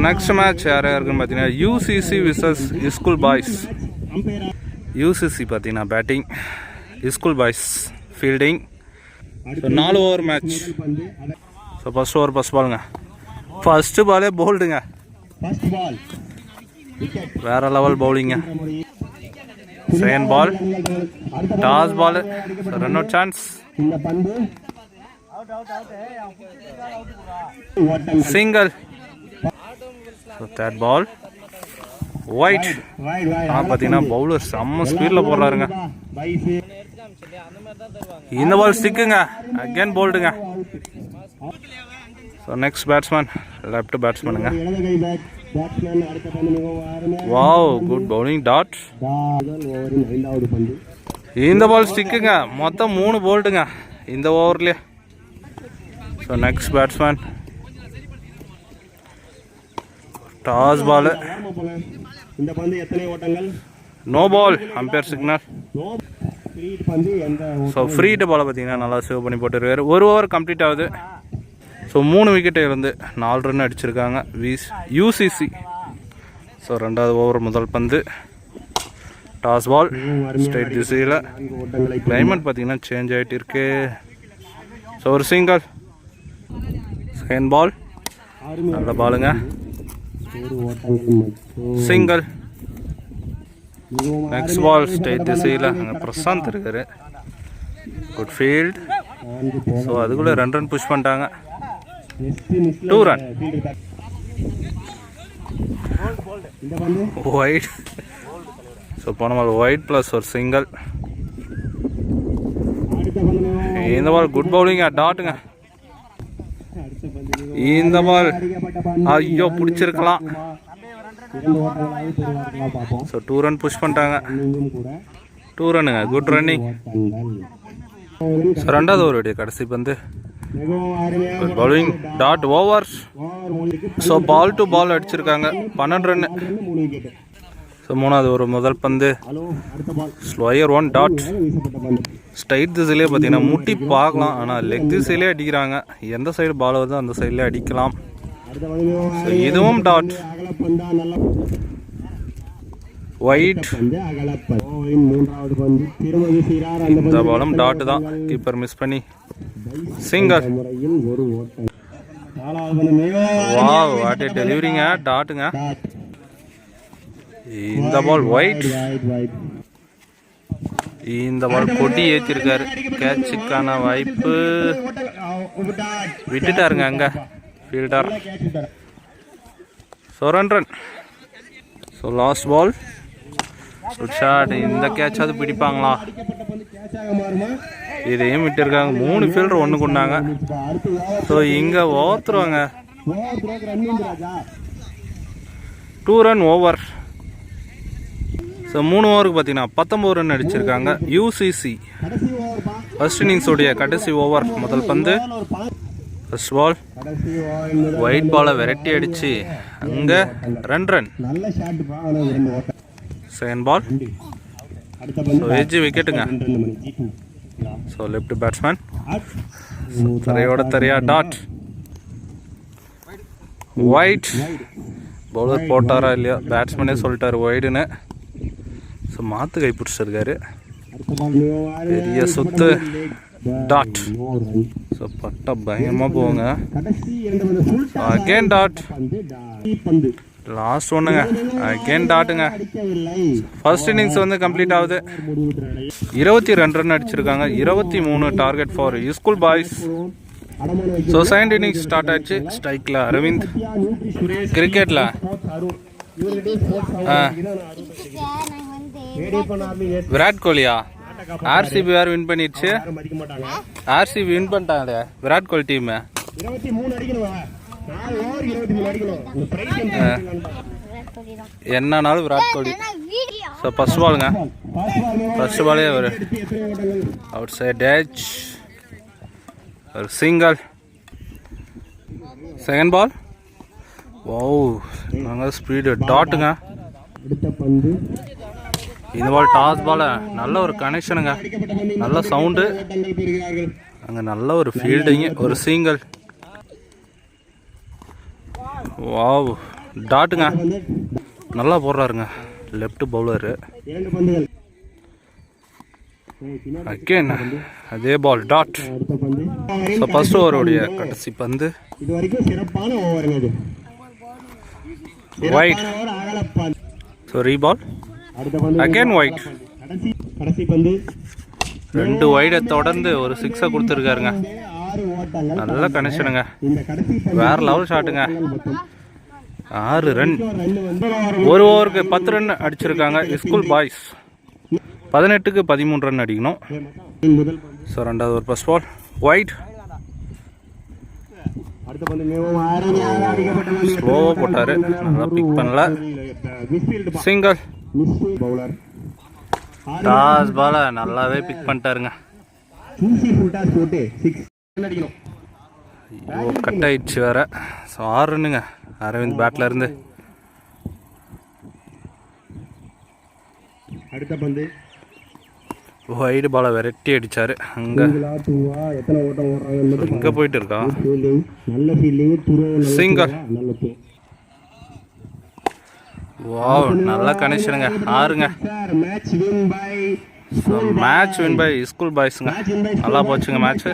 Next match யாராக இருக்குன்னு பார்த்தீங்கன்னா UCC versus school boys. UCC பார்த்தீங்கன்னா batting, school boys fielding. So 4 over match. So first over first பாலுங்க. First பாலே போல்டுங்க, வேற லெவல் பவுலிங்க. Second ball toss ball, run out chance, single. Third ball wide. பார்த்தீங்கன்னா பவுலர் செம்ம ஸ்பீடில் போடுறாருங்க. இந்த பால் ஸ்டிக்குங்க, அகேன் போல்டுங்க. ஸோ நெக்ஸ்ட் பேட்ஸ்மேன் லெஃப்ட் பேட்ஸ்மேனுங்க. Wow, good bowling dot. இந்த பால் ஸ்டிக்குங்க, மொத்தம் 3 போல்டுங்க இந்த ஓவர்லேயே. So next batsman toss ball, no ball, umpire signal. So free hit பாலை பார்த்தீங்கன்னா நல்லா சேவ் பண்ணி போட்டுருக்காரு. 1 ஓவர் கம்ப்ளீட் ஆகுது. ஸோ 3 விக்கெட்டை இருந்து 4 ரன் அடிச்சிருக்காங்க யூசிசி. ஸோ 2வது ஓவர் முதல் பந்து டாஸ் பால், ஸ்ட்ரைட் திசையில். கிளைமேட் பார்த்தீங்கன்னா சேஞ்ச் ஆகிட்டு இருக்கு. ஸோ ஒரு சிங்கிள். செகண்ட் பால் நல்ல பாலுங்க, சிங்கிள். நெக்ஸ்ட் பால் ஸ்ட்ரைட் திசையில், அங்கே பிரசாந்த் இருக்காரு, குட் ஃபீல்ட். ஸோ அதுக்குள்ளே 2 ரன் புஷ் பண்ணிட்டாங்க. 2 ரன். ஒயிட். ஸோ போன பால் ஒயிட் ப்ளஸ் ஒரு சிங்கிள். இந்த பால் குட் பவுலிங்க, டாட்டுங்க. இந்த பால் ஐயோ பிடிச்சிருக்கலாம். ஸோ 2 ரன் புஷ் பண்ணிட்டாங்க. 2 ரன்னுங்க, குட் ரன்னிங். ஸோ 2வது ஓவருடைய கடைசி பந்து good bowling dot over. So ball to ball அடிச்சிருக்காங்க, 12 ரன். ஸோ 3வது ஒரு முதல் பந்து ஸ்லோயர் 1 டாட். ஸ்ட்ரைட் திசையிலே பார்த்தீங்கன்னா முட்டி பார்க்கலாம், ஆனால் லெக் திசையிலே அடிக்கிறாங்க. எந்த சைடு பால் வருதோ அந்த சைட்லேயே அடிக்கலாம். ஸோ இதுவும் டாட். ஒயிட். இந்த பாலும் டாட் தான், கீப்பர் மிஸ் பண்ணி சிங்கிள். வாவ், வாட் ஏ டெலிவரிங்க, டாட்டுங்க. இந்த பால் ஒயிட். இந்த பால் கொட்டி ஏற்றிருக்காரு, கேட்சுக்கான வாய்ப்பு விட்டுட்டாருங்க அங்க fielder. So 2 run. So last ball good shot. இந்த கேட்சாவது பிடிப்பாங்களா? இதையும் விட்டுருக்காங்க. 3 ஃபீல்டர் 1 கொண்டாங்க. ஸோ இங்கே ஓத்துருவாங்க. 2 ரன் ஓவர். ஸோ 3 ஓவருக்கு பார்த்தீங்கன்னா 19 ரன் அடிச்சிருக்காங்க யூசிசி. ஃபர்ஸ்ட் இன்னிங்ஸோடைய கடைசி ஓவர் முதல் பந்து. ஃபர்ஸ்ட் பால் ஒயிட் பாலை விரட்டி அடிச்சு அங்கே 2 ரன். செகண்ட் பால் ஸோ எஜ்ஜி விக்கெட்டுங்க. ஸோ லெஃப்ட் பேட்ஸ்மேன் தரையோட தரையா டாட். ஒயிட். பவுலர் போட்டாரா இல்லையா, பேட்ஸ்மேனே சொல்லிட்டாரு ஒயிடுன்னு. ஸோ மாற்று கை பிடிச்சிருக்காரு, பெரிய சுத்து டாட். ஸோ பட்டா பயமாக போங்க. Again dot. லாஸ்ட் ஒன்றுங்க, அகேன் டாட்டுங்க. ஃபர்ஸ்ட் இன்னிங்ஸ் வந்து கம்ப்ளீட் ஆகுது. 22 ரன் அடிச்சிருக்காங்க. 23 target for school boys. So second innings start ஆயிடுச்சு. ஸ்ட்ரைக்கில் அரவிந்த். கிரிக்கெட்டில் விராட் கோலியா? ஆர்சிபி வேறு வின் பண்ணிடுச்சு. ஆர்சிபி வின் பண்ணிட்டாங்க விராட் கோலி டீம். என்னன்னாலும் விராட் கோலி. ஸோ ஃபர்ஸ்ட் பாலுங்க, ஃபர்ஸ்ட் பாலே ஒரு அவுட் சைட் எட்ஜ், ஒரு சிங்கிள். செகண்ட் பால் வாவ், நாங்கள் ஸ்பீடு டாட்டுங்க. இந்த பால் டாஸ் பால், நல்ல ஒரு கனெக்ஷனுங்க, நல்ல சவுண்டு, அங்கே நல்ல ஒரு ஃபீல்டிங்கு, ஒரு சிங்கிள். வாவ், டாட்டுங்க நல்லா போடுறாருங்க லெஃப்ட் பவுலரு. இரண்டு பந்துகள். அகேன் அதே பால் டாட். அடுத்த பந்து. ஸோ ஃபர்ஸ்ட் ஓவருடைய கடைசி பந்து. இது வரைக்கும் சிறப்பான ஓவருங்க இது. ஒயிட். ஓவர் அகல பந்து. ஸோ ரீபால். அடுத்த பந்து. Again white. கடைசி பந்து. 2 வைடை தொடர்ந்து ஒரு 6 கொடுத்துருக்காருங்க. 6 ஓட்டங்கள். நல்ல கனெக்ஷனுங்க. இந்த கடைசி வேற லெவல் ஷாட்டுங்க. 6 ரன். வந்து ஒரு ஓவருக்கு 10 ரன் அடிச்சிருக்காங்க ஸ்கூல் பாய்ஸ். 18க்கு 13 ரன் அடிக்கணும். முதல் பந்து. ஸோ ரெண்டாவது ஒரு ஃபர்ஸ்ட் பால் ஒயிட். அடுத்த பந்து மிகவும் அருமையாக அடிக்கப்பட்ட ஸ்லோவாக போட்டார், நல்லா பிக் பண்ணல. சிங்கிள். பவுலர் டாஸ் பால நல்லாவே பிக் பண்ணிட்டாருங்க. ஃபுல் டாஸ் போட்டு 6 அடிக்கணும். ஐயோ கட் ஆயிடுச்சு வேற. ஸோ 6 ரன்னுங்க அரவிந்த் பேட்ல இருந்து. அடுத்த பந்து. வைடு பாலை விரட்டி அடிச்சாரு. அங்கே எத்தனை ஓட்டம் ஓடுறாங்க இங்கே போயிட்டு இருக்கா. நல்ல ஃபீல்டிங். சிங்கிள். நல்ல வாவ் நல்ல கனெக்ஷனுங்க. 6ங்க. மேட்ச் வின் பை ஸ்கூல் பாய்ஸுங்க. நல்லா போச்சுங்க மேட்ச்.